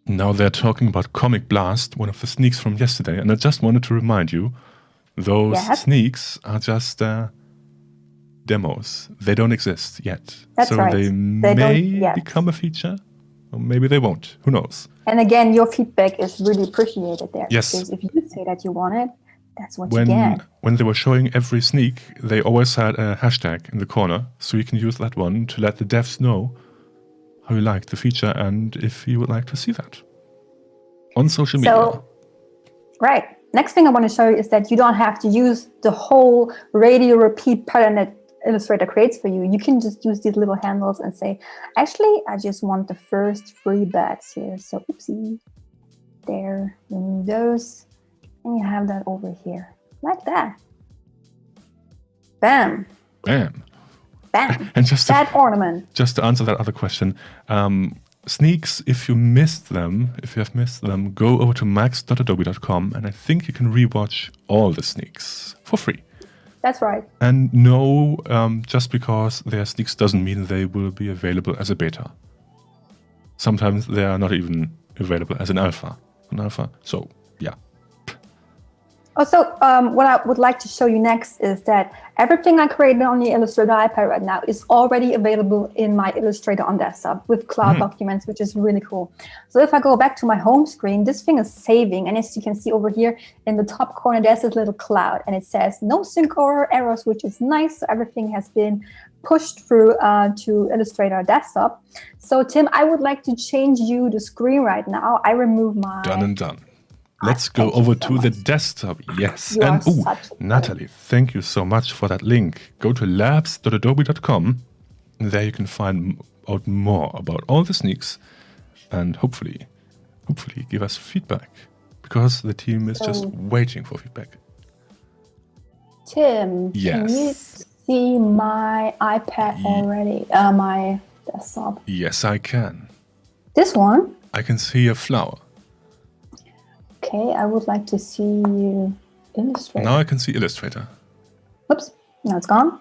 S1: Now they're talking about Comic Blast, one of the sneaks from yesterday, and I just wanted to remind you, those sneaks are just demos. They don't exist yet.
S2: That's right.
S1: They may become a feature, or maybe they won't. Who knows?
S2: And again, your feedback is really appreciated there.
S1: Yes.
S2: Because if you say that you want it, that's what you get.
S1: When they were showing every sneak, they always had a hashtag in the corner, so you can use that one to let the devs know how you like the feature and if you would like to see that on social media.
S2: So, right. Next thing I want to show you is that you don't have to use the whole radial repeat pattern that Illustrator creates for you. You can just use these little handles and say, actually, I just want the first 3 bats here. So, oopsie. There. Remove those. And you have that over here. Like that. Bam.
S1: Bam.
S2: Bam.
S1: And
S2: that ornament.
S1: Just to answer that other question, sneaks, if you have missed them, go over to max.adobe.com, and I think you can rewatch all the sneaks for free.
S2: That's right.
S1: And no, just because they are sneaks doesn't mean they will be available as a beta. Sometimes they are not even available as an alpha. So, yeah.
S2: Also, what I would like to show you next is that everything I created on the Illustrator iPad right now is already available in my Illustrator on desktop with cloud documents, which is really cool. So if I go back to my home screen, this thing is saving. And as you can see over here in the top corner, there's this little cloud and it says no sync or errors, which is nice. So everything has been pushed through to Illustrator desktop. So Tim, I would like to change you the screen right now. I remove my...
S1: Done and done. let's go over to the desktop. Yes.
S2: You
S1: And
S2: are such a
S1: Natalie, thank you so much for that link. Go to labs.adobe.com. There you can find out more about all the sneaks and hopefully give us feedback, because the team is just waiting for feedback.
S2: Tim,
S1: Yes.
S2: can you see my iPad already? My desktop.
S1: Yes, I can.
S2: This one?
S1: I can see a flower.
S2: Okay, I would like to see Illustrator.
S1: Now I can see Illustrator.
S2: Oops, now it's gone.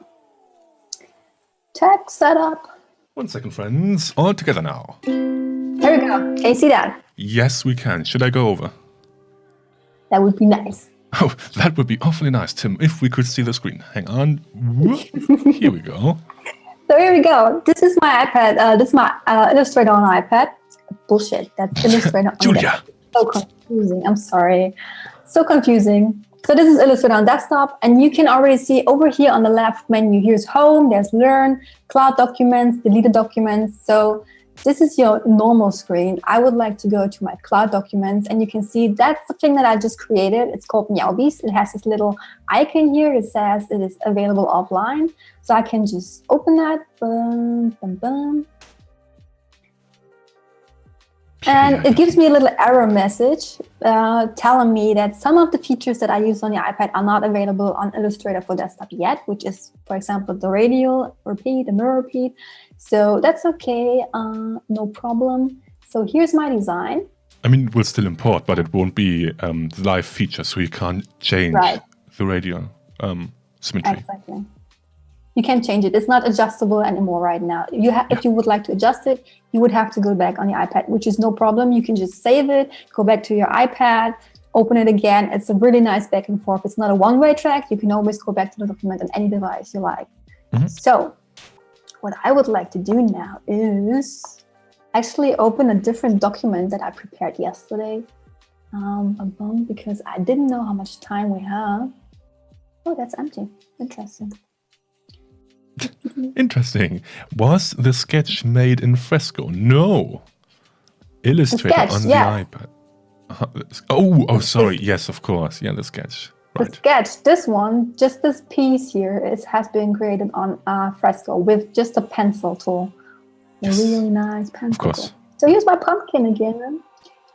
S2: Text setup.
S1: 1 second, friends. All together now.
S2: There we go. Can you see that?
S1: Yes, we can. Should I go over?
S2: That would be nice.
S1: Oh, that would be awfully nice, Tim, if we could see the screen. Hang on. Whoop. Here we go.
S2: So here we go. This is my iPad. This is my Illustrator on iPad. Bullshit. That's Illustrator on
S1: Julia.
S2: desktop. So confusing. I'm sorry. So confusing. So this is Illustrator on desktop, and you can already see over here on the left menu, here's home, there's learn, cloud documents, deleted documents. So this is your normal screen. I would like to go to my cloud documents, and you can see that's the thing that I just created. It's called Meowbeast. It has this little icon here. It says it is available offline. So I can just open that. Boom, boom, boom. And it gives me a little error message telling me that some of the features that I use on the iPad are not available on Illustrator for desktop yet, which is, for example, the radial repeat, the mirror repeat. So that's okay, no problem. So here's my design.
S1: I mean, it will still import, but it won't be live feature, so you can't change the radial symmetry.
S2: Exactly. You can change it. It's not adjustable anymore right now. If you would like to adjust it, you would have to go back on the iPad, which is no problem. You can just save it, go back to your iPad, open it again. It's a really nice back and forth. It's not a one-way track. You can always go back to the document on any device you like. Mm-hmm. So what I would like to do now is actually open a different document that I prepared yesterday because I didn't know how much time we have. Oh, that's empty. Interesting.
S1: Interesting. Was the sketch made in Fresco? No. Illustrator on the iPad. Oh, sorry. Yes, of course. Yeah, the sketch.
S2: Right. The sketch, this one, just this piece here, has been created on Fresco with just a pencil tool. Yes. A really nice pencil
S1: of course.
S2: tool. So here's my pumpkin again.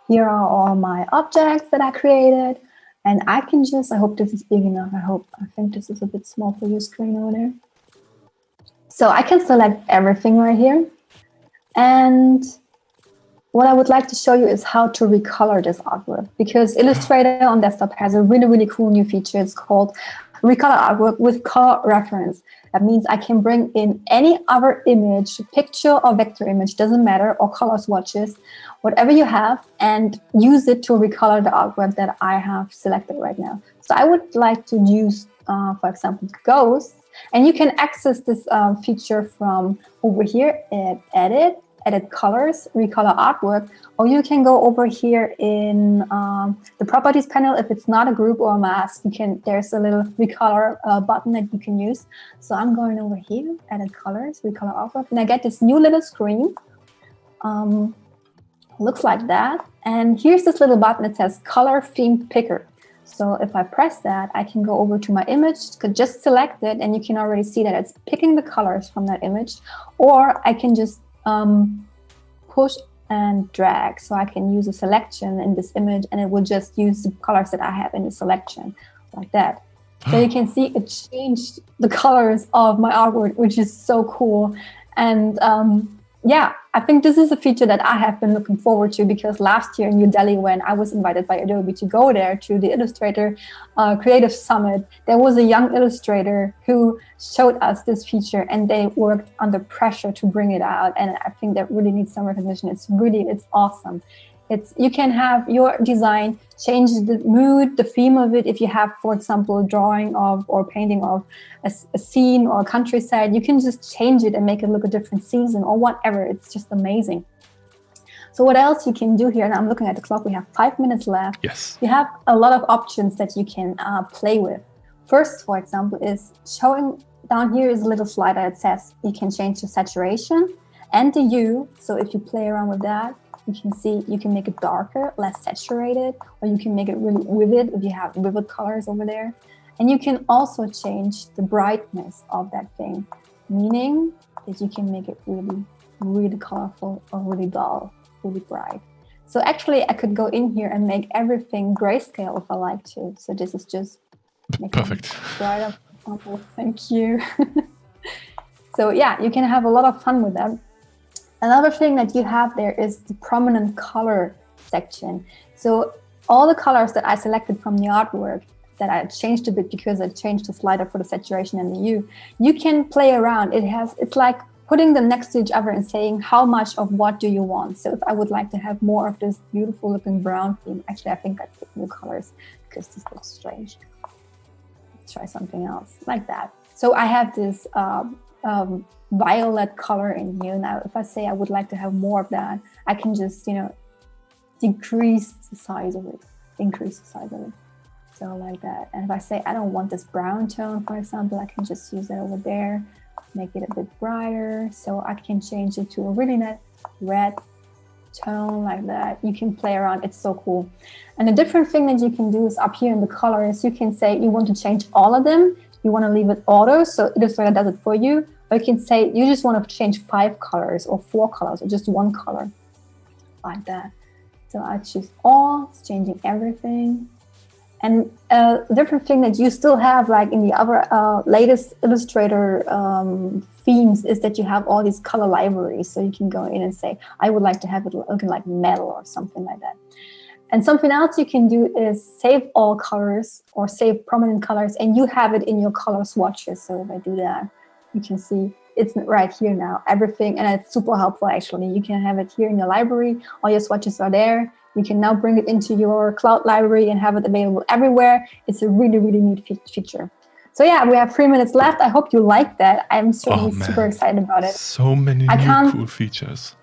S2: Here are all my objects that I created. And I can just, I hope this is big enough. I think this is a bit small for your screen over there. So I can select everything right here. And what I would like to show you is how to recolor this artwork, because Illustrator on desktop has a really, really cool new feature. It's called Recolor Artwork with Color Reference. That means I can bring in any other image, picture or vector image, doesn't matter, or color swatches, whatever you have, and use it to recolor the artwork that I have selected right now. So I would like to use, for example, ghosts. And you can access this feature from over here at Edit Colors, Recolor Artwork, or you can go over here in the Properties panel. If it's not a group or a mask, there's a little Recolor button that you can use. So I'm going over here, Edit Colors, Recolor Artwork, and I get this new little screen. Looks like that. And here's this little button that says Color Theme Picker. So if I press that, I can go over to my image, could just select it, and you can already see that it's picking the colors from that image. Or I can just push and drag. So I can use a selection in this image, and it will just use the colors that I have in the selection, like that. So you can see it changed the colors of my artwork, which is so cool. And yeah, I think this is a feature that I have been looking forward to, because last year in New Delhi, when I was invited by Adobe to go there to the Illustrator Creative Summit, there was a young illustrator who showed us this feature, and they worked under pressure to bring it out. And I think that really needs some recognition. It's awesome. You can have your design change the mood, the theme of it. If you have, for example, a drawing of or painting of a scene or a countryside, you can just change it and make it look a different season or whatever. It's just amazing. So what else you can do here? And I'm looking at the clock. We have 5 minutes left.
S1: Yes.
S2: You have a lot of options that you can play with. First, for example, is showing down here is a little slider that says you can change the saturation and the hue. So if you play around with that, You can see you can make it darker, less saturated, or you can make it really vivid if you have vivid colors over there. And you can also change the brightness of that thing, meaning that you can make it really, really colorful or really dull, really bright. So actually I could go in here and make everything grayscale if I like to. So this is just
S1: perfect.
S2: Brighter. Thank you. So yeah, you can have a lot of fun with them. Another thing that you have there is the prominent color section. So all the colors that I selected from the artwork that I changed a bit because I changed the slider for the saturation and the hue, you can play around. It's like putting them next to each other and saying how much of what do you want. So if I would like to have more of this beautiful looking brown theme, actually I think I pick new colors because this looks strange. Let's try something else like that. So I have this violet color in here. Now, if I say I would like to have more of that, I can just, decrease the size of it, increase the size of it. So like that. And if I say I don't want this brown tone, for example, I can just use it over there, make it a bit brighter. So I can change it to a really nice red tone like that. You can play around. It's so cool. And a different thing that you can do is up here in the colors, you can say you want to change all of them. You want to leave it auto, so Illustrator does it for you. Or you can say you just want to change 5 colors or 4 colors or just 1 color like that. So I choose all, it's changing everything. And a different thing that you still have, like in the other latest Illustrator themes, is that you have all these color libraries. So you can go in and say, I would like to have it looking like metal or something like that. And something else you can do is save all colors or save prominent colors, and you have it in your color swatches. So if I do that, you can see it's right here now, everything. And it's super helpful, actually. You can have it here in your library. All your swatches are there. You can now bring it into your cloud library and have it available everywhere. It's a really, really neat feature. So yeah, we have 3 minutes left. I hope you like that. I'm certainly super excited about it.
S1: So many new cool features.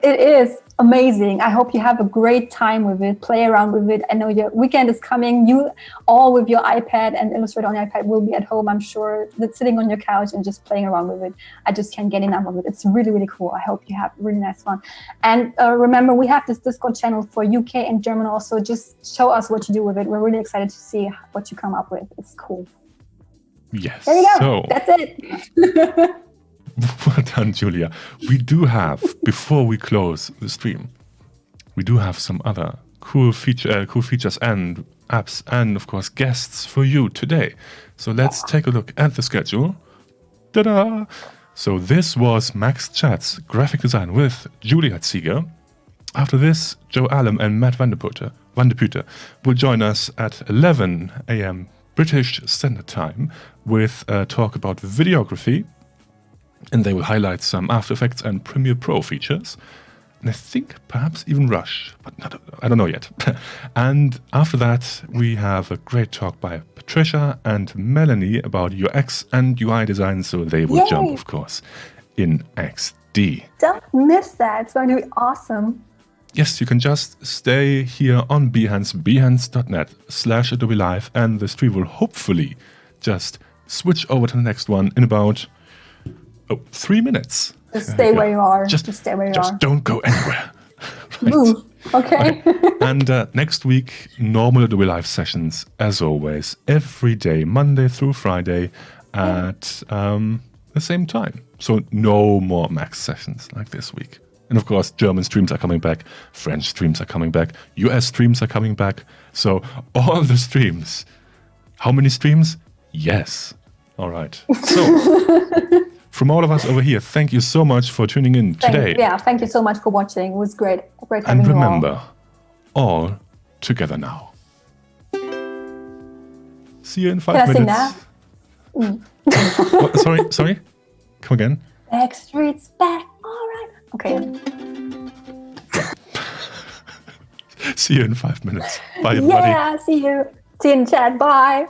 S2: It is amazing. I hope you have a great time with it. Play around with it. I know your weekend is coming. You all with your iPad and Illustrator on your iPad will be at home, I'm sure, sitting on your couch and just playing around with it. I just can't get enough of it. It's really, really cool. I hope you have really nice fun. And remember, we have this Discord channel for UK and German also. Just show us what you do with it. We're really excited to see what you come up with. It's cool.
S1: Yes.
S2: There you go.
S1: So,
S2: that's it.
S1: Well done, Julia. We do have, before we close the stream, we do have some other cool features and apps and, of course, guests for you today. So let's take a look at the schedule. Ta-da! So this was Max Chat's graphic design with Julia Zieger. After this, Joe Allen and Matt Van de Putte will join us at 11 a.m. British Standard Time with a talk about videography. And they will highlight some After Effects and Premiere Pro features. And I think perhaps even Rush, but I don't know yet. And after that, we have a great talk by Patricia and Melanie about UX and UI design. So they will jump, of course, in XD.
S2: Don't miss that. It's going to be awesome.
S1: Yes, you can just stay here on Behance, behance.net/Adobe Live, and the stream will hopefully just switch over to the next one in about 3 minutes.
S2: Just stay where you are. Just stay where you are.
S1: Just don't go anywhere.
S2: Right. Move. Okay.
S1: And next week, normal Adobe Live sessions, as always, every day, Monday through Friday at the same time. So no more Max sessions like this week. And of course, German streams are coming back. French streams are coming back. US streams are coming back. So all the streams. How many streams? Yes. All right. So... From all of us over here, thank you so much for tuning in today.
S2: Thank you so much for watching. It was great having you all.
S1: And remember, all together now. See you in 5 minutes.
S2: Can I
S1: sing that? Sorry? Come again?
S2: Backstreet's back. All right. Okay.
S1: See you in 5 minutes. Bye, everybody.
S2: Yeah, see you. See you in chat. Bye.